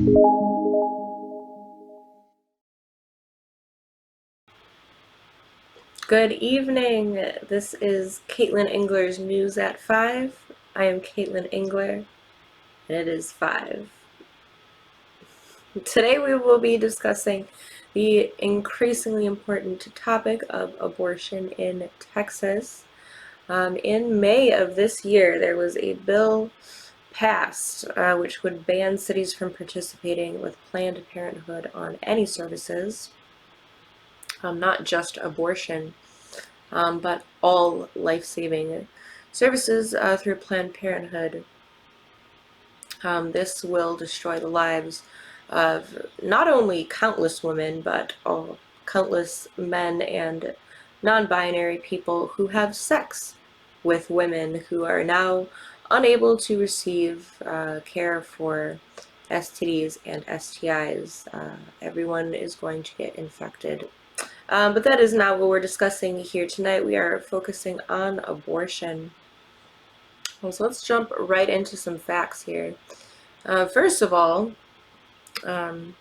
Good evening. This is Katelin Engler's News at 5. I am Katelin Engler, and it is 5. Today we will be discussing the increasingly important topic of abortion in Texas. In May of this year, there was a bill passed which would ban cities from participating with Planned Parenthood on any services, not just abortion. But all life-saving services through Planned Parenthood. This will destroy the lives of not only countless women, but countless men and non-binary people who have sex with women who are now unable to receive care for STDs and STIs. Everyone is going to get infected. But that is not what we're discussing here tonight. We are focusing on abortion. So let's jump right into some facts here. First of all, in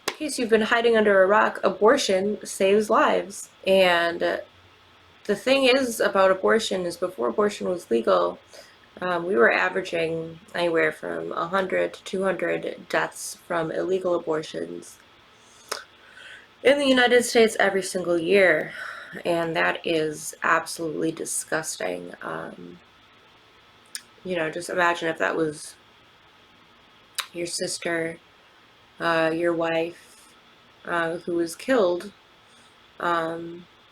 case you've been hiding under a rock, abortion saves lives. And the thing is about abortion is before abortion was legal, we were averaging anywhere from 100 to 200 deaths from illegal abortions in the United States every single year, and that is absolutely disgusting. Just imagine if that was your sister, your wife, who was killed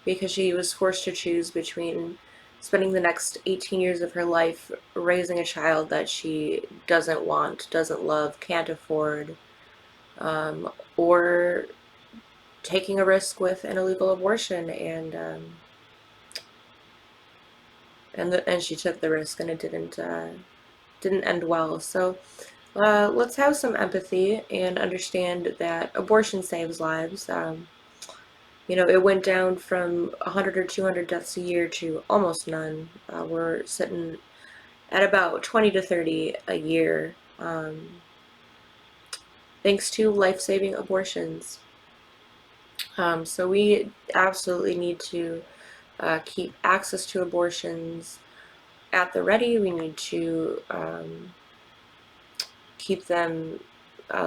because she was forced to choose between spending the next 18 years of her life raising a child that she doesn't want, doesn't love, can't afford, or taking a risk with an illegal abortion, and she took the risk, and it didn't end well. So let's have some empathy and understand that abortion saves lives. It went down from 100 or 200 deaths a year to almost none. We're sitting at about 20 to 30 a year, thanks to life-saving abortions. So we absolutely need to keep access to abortions at the ready. We need to keep them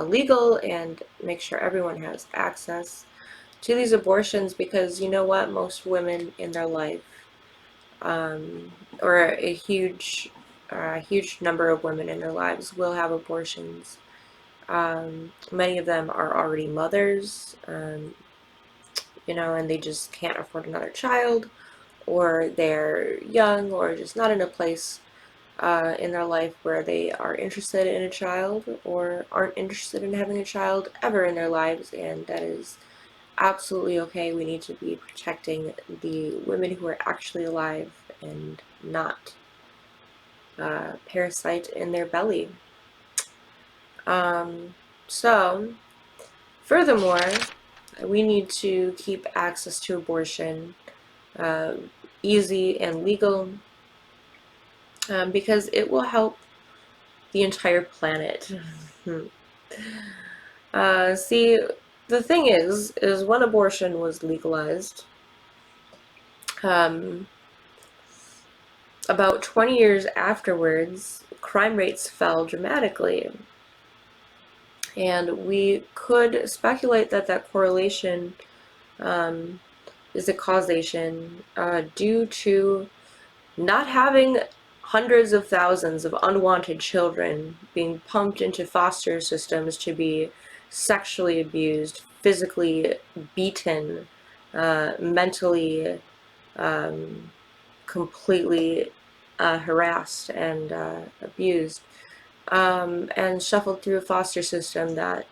legal and make sure everyone has access to these abortions, because you know what, most women in their life, or a huge number of women in their lives, will have abortions. Many of them are already mothers, and they just can't afford another child, or they're young, or just not in a place in their life where they are interested in a child, or aren't interested in having a child ever in their lives, and that is absolutely okay. We need to be protecting the women who are actually alive and not parasite in their belly. So, furthermore, we need to keep access to abortion easy and legal, because it will help the entire planet. See, the thing is when abortion was legalized, about 20 years afterwards, crime rates fell dramatically. And we could speculate that that correlation is a causation due to not having hundreds of thousands of unwanted children being pumped into foster systems to be sexually abused, physically beaten, mentally completely harassed and abused, and shuffled through a foster system that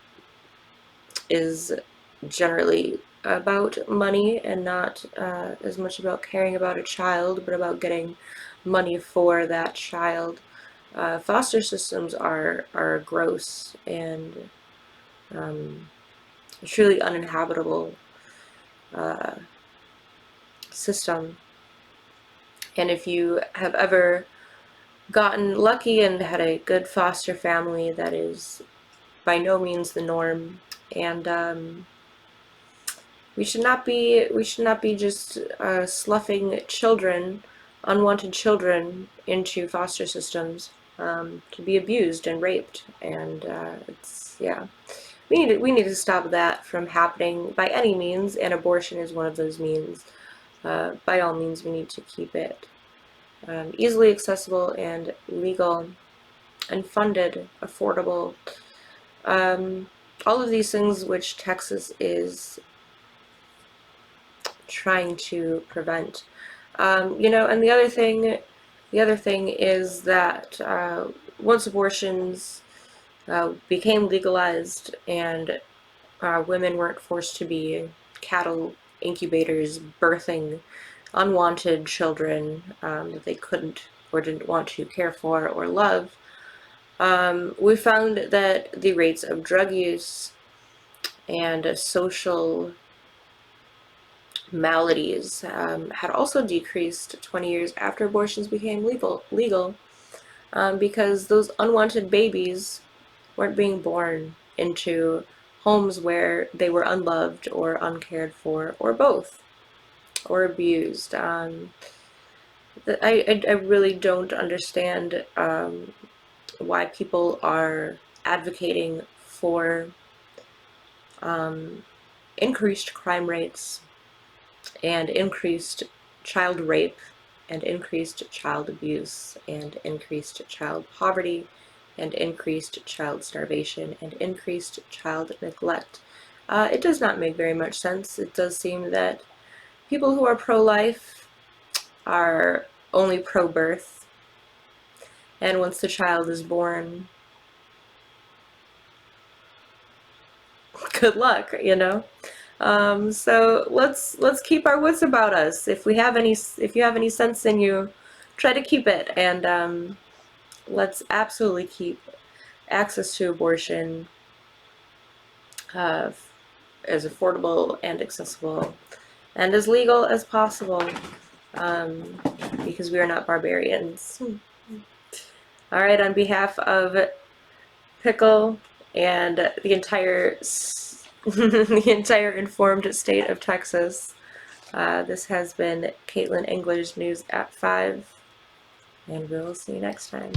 is generally about money and not as much about caring about a child, but about getting money for that child. Foster systems are gross and truly uninhabitable system. And if you have ever gotten lucky and had a good foster family that is by no means the norm, and we should not be just sloughing children, unwanted children, into foster systems to be abused and raped, and yeah. We need to stop that from happening by any means, and abortion is one of those means. By all means, we need to keep it easily accessible and legal and funded, affordable. All of these things which Texas is trying to prevent. And the other thing is that once abortions became legalized and women weren't forced to be cattle incubators birthing unwanted children that they couldn't or didn't want to care for or love, we found that the rates of drug use and social maladies had also decreased 20 years after abortions became legal, because those unwanted babies weren't being born into homes where they were unloved or uncared for, or both, or abused. I really don't understand why people are advocating for increased crime rates and increased child rape and increased child abuse and increased child poverty and increased child starvation and increased child neglect. It does not make very much sense. It does seem that people who are pro-life are only pro-birth, and once the child is born, good luck, you know. So let's keep our wits about us. If you have any sense in you, try to keep it, and let's absolutely keep access to abortion uh, as affordable and accessible and as legal as possible, um, because we are not barbarians. All right, on behalf of Pickle and the entire the entire informed state of Texas, this has been Katelin Engler's News at 5, and we'll see you next time.